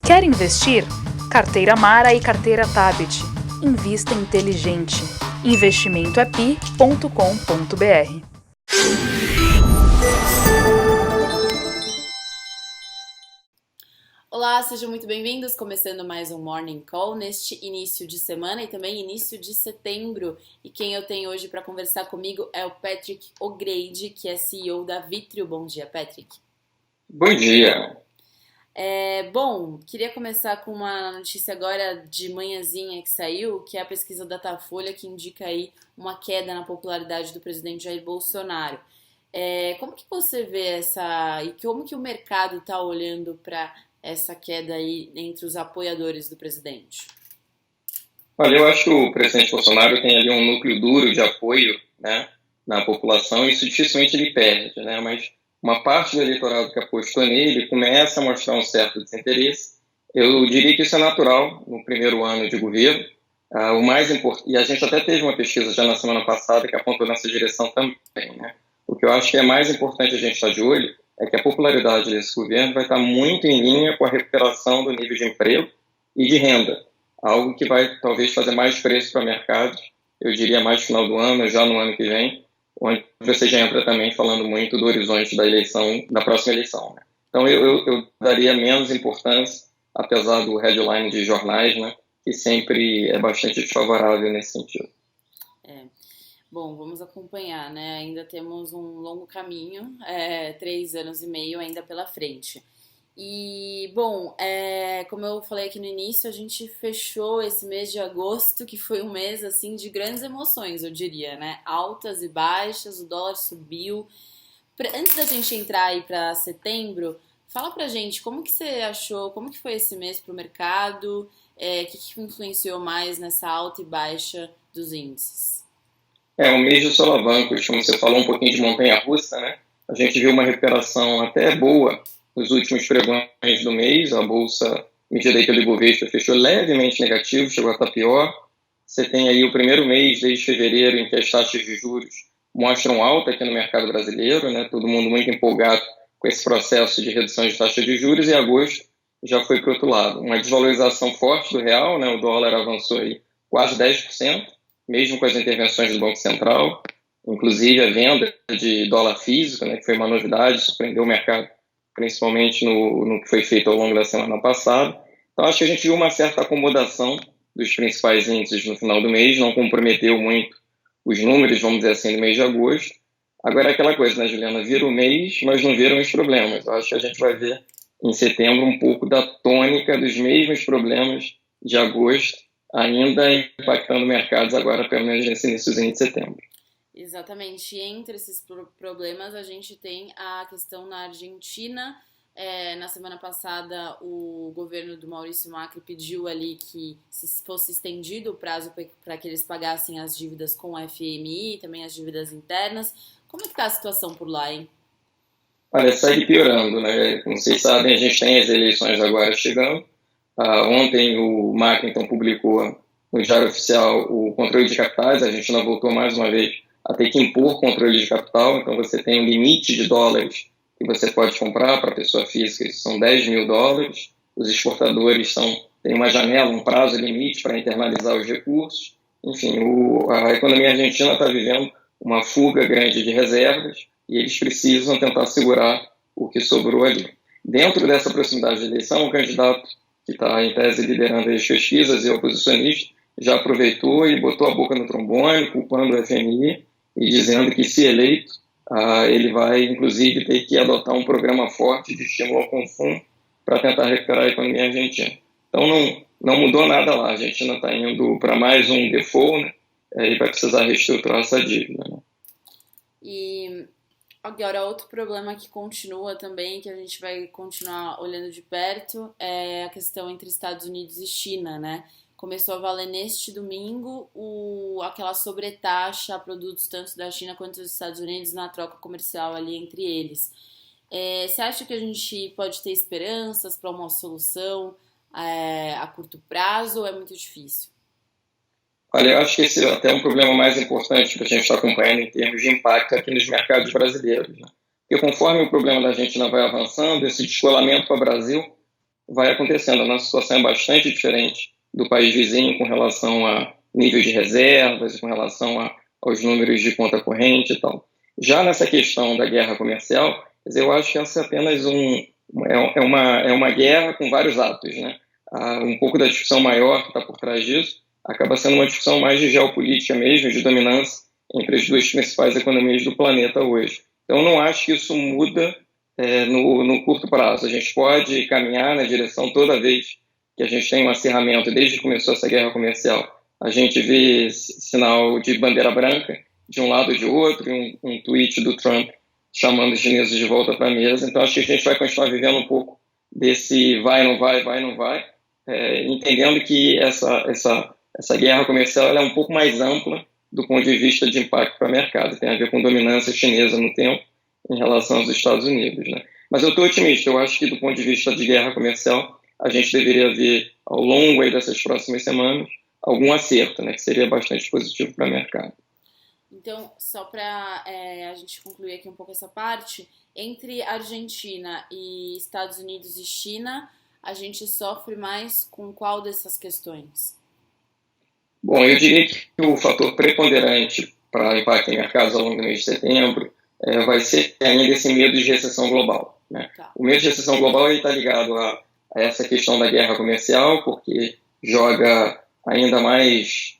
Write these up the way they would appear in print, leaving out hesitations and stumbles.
Quer investir? Carteira Mara e Carteira Tabet. Invista inteligente. Investimentoepi.com.br. Olá, sejam muito bem-vindos, começando mais um Morning Call neste início de semana e também início de setembro. E quem eu tenho hoje para conversar comigo é o Patrick O'Grady, que é CEO da Vitrio. Bom dia, Patrick. Bom dia. Bom, queria começar com uma notícia agora de manhãzinha que saiu, que é a pesquisa Datafolha, que indica aí uma queda na popularidade do presidente Jair Bolsonaro. Como que você vê e como que o mercado está olhando para essa queda aí entre os apoiadores do presidente? Olha, eu acho que o presidente Bolsonaro tem ali um núcleo duro de apoio, né, na população, e isso dificilmente ele perde, né, mas uma parte do eleitorado que apostou nele começa a mostrar um certo desinteresse. Eu diria que isso é natural no primeiro ano de governo. O mais importante, e a gente até teve uma pesquisa já na semana passada que apontou nessa direção também, né? O que eu acho que é mais importante a gente estar de olho é que a popularidade desse governo vai estar muito em linha com a recuperação do nível de emprego e de renda, algo que vai talvez fazer mais preço para o mercado, eu diria mais no final do ano, já no ano que vem, onde você já entra também falando muito do horizonte da eleição, da próxima eleição, né? Então eu daria menos importância, apesar do headline de jornais, né, que sempre é bastante desfavorável nesse sentido. Bom, vamos acompanhar, né? Ainda temos um longo caminho, 3 anos e meio ainda pela frente. E, bom, como eu falei aqui no início, a gente fechou esse mês de agosto, que foi um mês, assim, de grandes emoções, eu diria, né? Altas e baixas, o dólar subiu. Antes da gente entrar aí para setembro, fala pra gente como que você achou, como que foi esse mês pro mercado, o que influenciou mais nessa alta e baixa dos índices? Um mês de solavancos, como você falou, um pouquinho de montanha-russa, né? A gente viu uma recuperação até boa nos últimos pregões do mês. A bolsa, medida aí pelo Ibovespa, fechou levemente negativo, chegou a estar pior. Você tem aí o primeiro mês desde fevereiro em que as taxas de juros mostram alta aqui no mercado brasileiro, né? Todo mundo muito empolgado com esse processo de redução de taxa de juros, e agosto já foi para o outro lado. Uma desvalorização forte do real, né? O dólar avançou aí quase 10%, mesmo com as intervenções do Banco Central, inclusive a venda de dólar físico, né, que foi uma novidade, surpreendeu o mercado, principalmente no que foi feito ao longo da semana passada. Então, acho que a gente viu uma certa acomodação dos principais índices no final do mês, não comprometeu muito os números, vamos dizer assim, no mês de agosto. Agora é aquela coisa, né, Juliana? Vira o mês, mas não viram os problemas. Eu acho que a gente vai ver em setembro um pouco da tônica dos mesmos problemas de agosto, ainda impactando mercados agora, pelo menos nesse iníciozinho de setembro. Exatamente. E entre esses problemas, a gente tem a questão na Argentina. Na semana passada, o governo do Maurício Macri pediu ali que se fosse estendido o prazo para que eles pagassem as dívidas com o FMI e também as dívidas internas. Como é que está a situação por lá, hein? Olha, segue piorando, né? Como vocês sabem, a gente tem as eleições agora chegando. Ontem o Macri, então, publicou no Diário Oficial o controle de capitais. A Argentina voltou mais uma vez a ter que impor controle de capital. Então você tem um limite de dólares que você pode comprar para a pessoa física, isso são 10 mil dólares. Os exportadores têm uma janela, um prazo limite para internalizar os recursos. Enfim, a economia argentina está vivendo uma fuga grande de reservas e eles precisam tentar segurar o que sobrou ali. Dentro dessa proximidade de eleição, o candidato que está em tese liderando as pesquisas e oposicionista, já aproveitou e botou a boca no trombone, culpando o FMI e dizendo que, se eleito, ele vai, inclusive, ter que adotar um programa forte de estímulo ao consumo para tentar recuperar a economia argentina. Então, não mudou nada lá. A Argentina está indo para mais um default, né? E vai precisar reestruturar essa dívida, né? E agora, outro problema que continua também, que a gente vai continuar olhando de perto, é a questão entre Estados Unidos e China, né? Começou a valer neste domingo aquela sobretaxa a produtos tanto da China quanto dos Estados Unidos na troca comercial ali entre eles. Você acha que a gente pode ter esperanças para uma solução a curto prazo ou é muito difícil? Olha, eu acho que esse é até um problema mais importante que a gente está acompanhando em termos de impacto aqui nos mercados brasileiros, né? Porque conforme o problema da Argentina vai avançando, esse descolamento para o Brasil vai acontecendo. A nossa situação é bastante diferente do país vizinho com relação a nível de reservas, com relação aos números de conta corrente e tal. Já nessa questão da guerra comercial, eu acho que essa é apenas uma guerra com vários atos, né? Um pouco da discussão maior que está por trás disso acaba sendo uma discussão mais de geopolítica mesmo, de dominância entre as duas principais economias do planeta hoje. Então, eu não acho que isso muda no curto prazo. A gente pode caminhar na direção toda vez que a gente tem um acirramento, desde que começou essa guerra comercial, a gente vê sinal de bandeira branca de um lado ou de outro, um tweet do Trump chamando os chineses de volta para a mesa. Então, acho que a gente vai continuar vivendo um pouco desse vai, não vai, vai, não vai, entendendo que essa guerra comercial ela é um pouco mais ampla do ponto de vista de impacto para o mercado. Tem a ver com dominância chinesa no tempo em relação aos Estados Unidos, né? Mas eu estou otimista. Eu acho que, do ponto de vista de guerra comercial, a gente deveria ver, ao longo aí dessas próximas semanas, algum acerto, né, que seria bastante positivo para o mercado. Então, só para a gente concluir aqui um pouco essa parte, entre Argentina e Estados Unidos e China, a gente sofre mais com qual dessas questões? Bom, eu diria que o fator preponderante para impacto em mercados ao longo do mês de setembro vai ser ainda esse medo de recessão global, né? Tá. O medo de recessão global está ligado a essa questão da guerra comercial, porque joga ainda mais,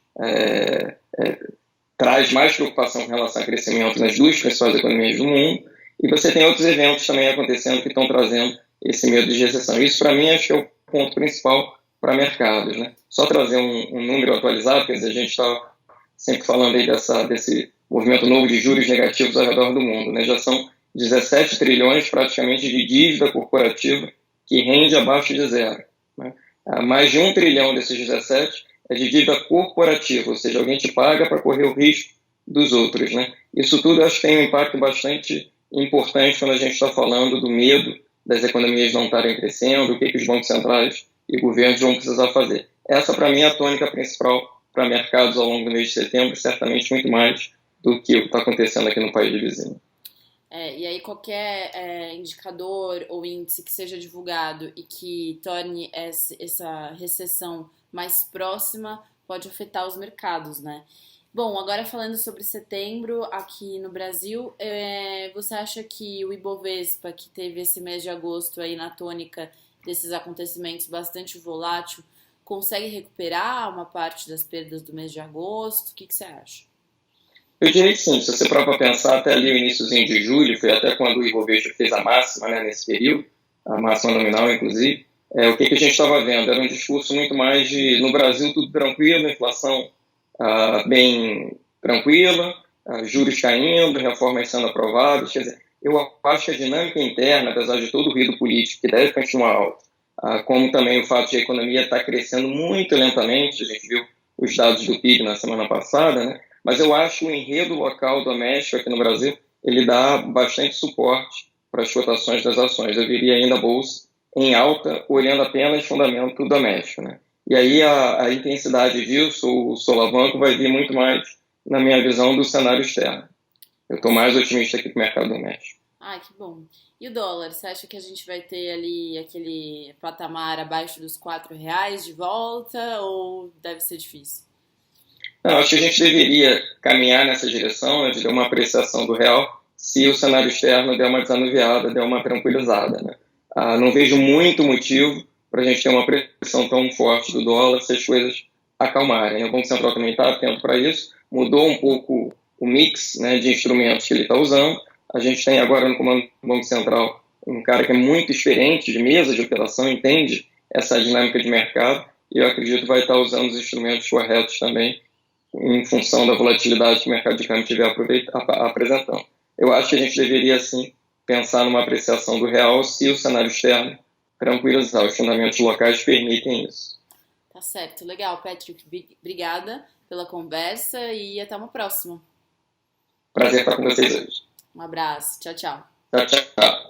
traz mais preocupação com relação ao crescimento nas duas principais economias do mundo, e você tem outros eventos também acontecendo que estão trazendo esse medo de recessão. Isso, para mim, acho que é o ponto principal para mercados, né? Só trazer um número atualizado, quer dizer, a gente está sempre falando aí desse movimento novo de juros negativos ao redor do mundo, né? Já são 17 trilhões praticamente de dívida corporativa que rende abaixo de zero, né? Mais de 1 trilhão desses 17 é de dívida corporativa, ou seja, alguém te paga para correr o risco dos outros, né? Isso tudo acho que tem um impacto bastante importante quando a gente está falando do medo das economias não estarem crescendo, o que os bancos centrais e governos vão precisar fazer. Essa, para mim, é a tônica principal para mercados ao longo do mês de setembro, certamente muito mais do que o que está acontecendo aqui no país de vizinho. E aí qualquer indicador ou índice que seja divulgado e que torne essa recessão mais próxima pode afetar os mercados, né? Bom, agora falando sobre setembro aqui no Brasil, você acha que o Ibovespa, que teve esse mês de agosto aí na tônica desses acontecimentos bastante volátil, consegue recuperar uma parte das perdas do mês de agosto? O que você acha? Eu diria que sim. Se você para pensar, até ali o iníciozinho de julho, foi até quando o Ibovespa fez a máxima, né, nesse período, a máxima nominal, inclusive, o que a gente estava vendo? Era um discurso muito mais de, no Brasil, tudo tranquilo, inflação bem tranquila, juros caindo, reformas sendo aprovadas. Quer dizer, eu acho que a dinâmica interna, apesar de todo o ruído político, que deve continuar alto, como também o fato de a economia estar crescendo muito lentamente, a gente viu os dados do PIB na semana passada, né? Mas eu acho que o enredo local doméstico aqui no Brasil, ele dá bastante suporte para as cotações das ações. Eu viria ainda a Bolsa em alta, olhando apenas fundamento doméstico, né? E aí a intensidade disso, o solavanco, vai vir muito mais, na minha visão, do cenário externo. Eu estou mais otimista aqui com o mercado doméstico. Que bom. E o dólar? Você acha que a gente vai ter ali aquele patamar abaixo dos R$4 de volta ou deve ser difícil? Não, acho que a gente deveria caminhar nessa direção, né, de ter uma apreciação do real, se o cenário externo der uma desanuviada, der uma tranquilizada, né? Não vejo muito motivo para a gente ter uma pressão tão forte do dólar se as coisas acalmarem. O Banco Central também está atento para isso, mudou um pouco o mix, né, de instrumentos que ele está usando. A gente tem agora no comando do Banco Central um cara que é muito experiente de mesa de operação, entende essa dinâmica de mercado, e eu acredito que vai estar usando os instrumentos corretos também, em função da volatilidade que o mercado de câmbio estiver apresentando. Eu acho que a gente deveria, sim, pensar numa apreciação do real se o cenário externo tranquilizar. Os fundamentos locais permitem isso. Tá certo. Legal, Patrick. Obrigada pela conversa e até uma próxima. Prazer estar com vocês hoje. Um abraço. Tchau, tchau. Tchau, tchau.